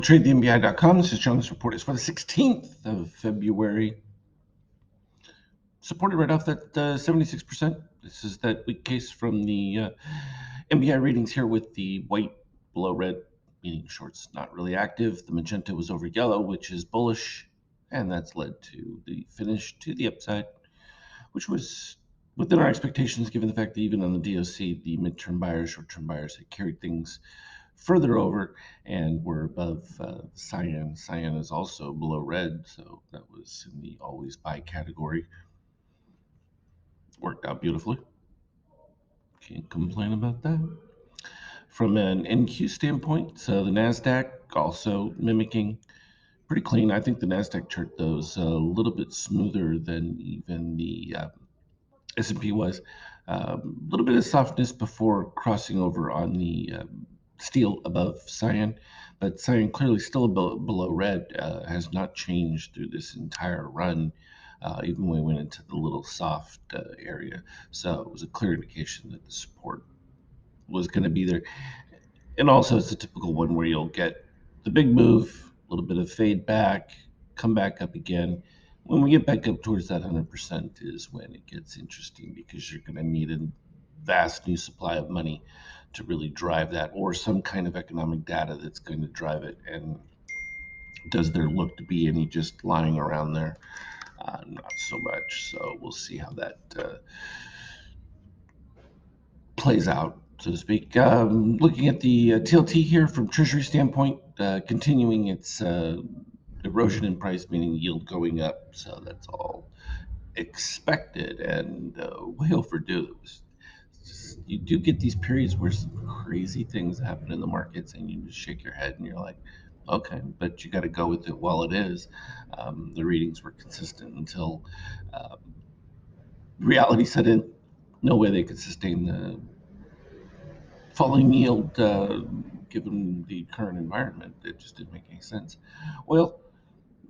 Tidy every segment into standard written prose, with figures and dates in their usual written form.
TradeTheMBI.com. This is John. This report is for the 16th of February. Supported right off that 76%. This is that weak case from the MBI readings here with the white below red, meaning shorts not really active. The magenta was over yellow, which is bullish, and that's led to the finish to the upside, which was within our expectations given the fact that even on the DOC, the midterm buyers, short-term buyers had carried things further over and we're above cyan. Cyan is also below red, so that was in the always buy category. Worked out beautifully. Can't complain about that. From an NQ standpoint, so the NASDAQ also mimicking pretty clean. I think the NASDAQ chart, though, is a little bit smoother than even the S&P was. A little bit of softness before crossing over on the steel above cyan, but cyan clearly still below red, has not changed through this entire run, even when we went into the little soft area. So it was a clear indication that the support was going to be there. And also, it's a typical one where you'll get the big move, a little bit of fade back, come back up again. When we get back up towards that 100% is when it gets interesting because you're going to need a vast new supply of money to really drive that, or some kind of economic data that's going to drive it. And does there look to be any just lying around there? Not so much. So we'll see how that plays out, so to speak. Looking at the TLT here from Treasury standpoint, continuing its erosion in price, meaning yield going up. So that's all expected and way overdue. You do get these periods where some crazy things happen in the markets and you just shake your head and you're like, okay, but you got to go with it while it is. The readings were consistent until um, reality set in. No way they could sustain the falling yield given the current environment. It just didn't make any sense. Oil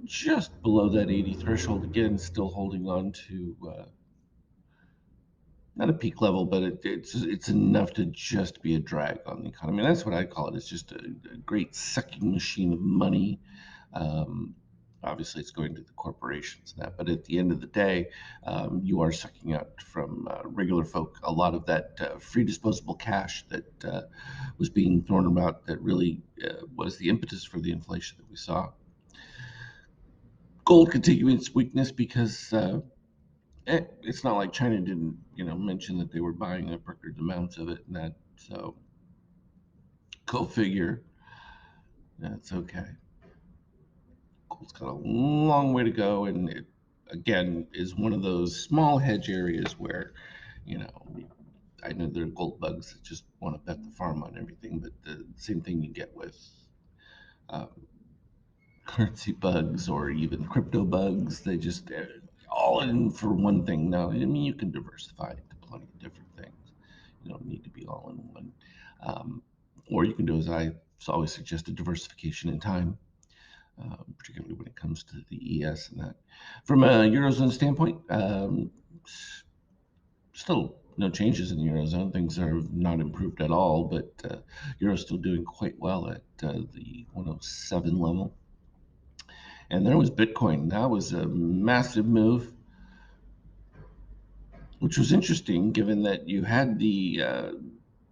just below that 80 threshold again, still holding on to not a peak level, but it's enough to just be a drag on the economy. And that's what I call it. It's just a great sucking machine of money. Um, Obviously, it's going to the corporations and that, but at the end of the day, you are sucking out from regular folk a lot of that free disposable cash that was being thrown about. That really was the impetus for the inflation that we saw. Gold continuing its weakness because it's not like China didn't, mention that they were buying up record amounts of it and that. So go figure. That's okay. Gold's got a long way to go, and it again is one of those small hedge areas where, you know, I know there are gold bugs that just want to bet the farm on everything, but the same thing you get with um, currency bugs or even crypto bugs. They just all in for one thing. No, I mean you can diversify into plenty of different things. You don't need to be all in one. Um, or you can do as I always suggested, diversification in time, particularly when it comes to the ES and that. From a eurozone standpoint, still no changes in the eurozone. Things are not improved at all, but euro's still doing quite well at the 107 level. And there was Bitcoin. That was a massive move, which was interesting given that you had the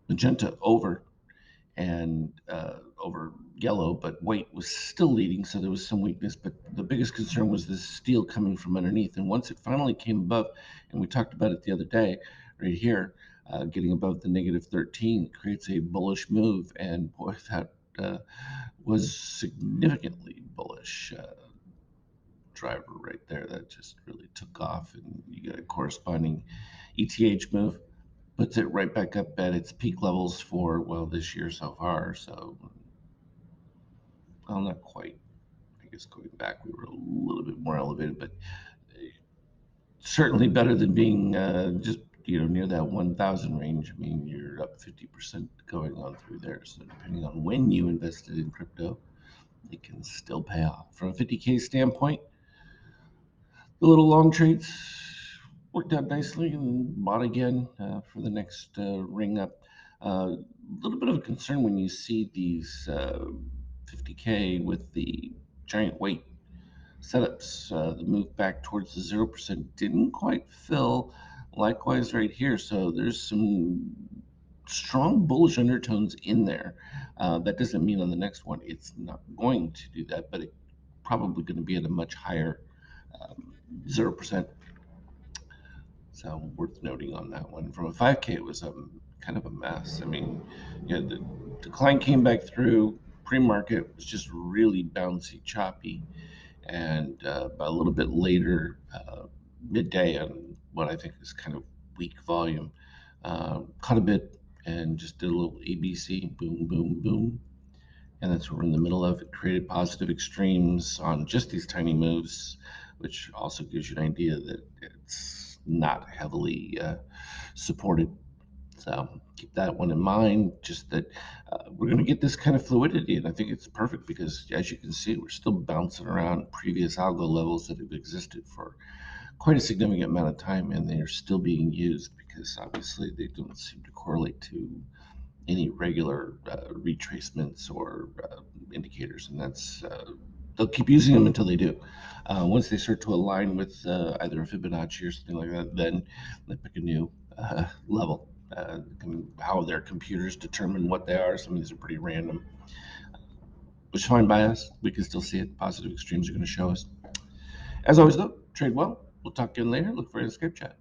magenta over and over yellow, but white was still leading, so there was some weakness. But the biggest concern was this steel coming from underneath. And once it finally came above, and we talked about it the other day, right here, getting above the negative 13, it creates a bullish move. And boy, that was significantly bullish. Driver right there that just really took off, and you get a corresponding ETH move, puts it right back up at its peak levels for well this year so far. So, well, not quite. I guess going back, we were a little bit more elevated, but certainly better than being just near that 1,000 range. I mean, you're up 50% going on through there. So depending on when you invested in crypto, it can still pay off. From a 50K standpoint, the little long trades worked out nicely and bought again for the next ring up. A little bit of a concern when you see these 50K with the giant weight setups. The move back towards the 0% didn't quite fill. Likewise, right here. So there's some strong bullish undertones in there. That doesn't mean on the next one it's not going to do that, but it's probably going to be at a much higher 0%. So worth noting on that one. From a 5K, it was kind of a mess. I mean, the decline came back through. Pre-market was just really bouncy, choppy, and a little bit later, midday, on what I think is kind of weak volume, caught a bit and just did a little ABC, boom, boom, boom, and that's what we're in the middle of. It created positive extremes on just these tiny moves, which also gives you an idea that it's not heavily supported. So keep that one in mind. Just that we're going to get this kind of fluidity, and I think it's perfect because, as you can see, we're still bouncing around previous algo levels that have existed for quite a significant amount of time, and they are still being used because obviously they don't seem to correlate to any regular retracements or indicators, and that's they'll keep using them until they do. Once they start to align with either a Fibonacci or something like that, then they pick a new level. How their computers determine what they are. Some of these are pretty random, which is fine by us. We can still see it. Positive extremes are going to show us. As always, though, trade well. We'll talk again later. Look for an Skype chat.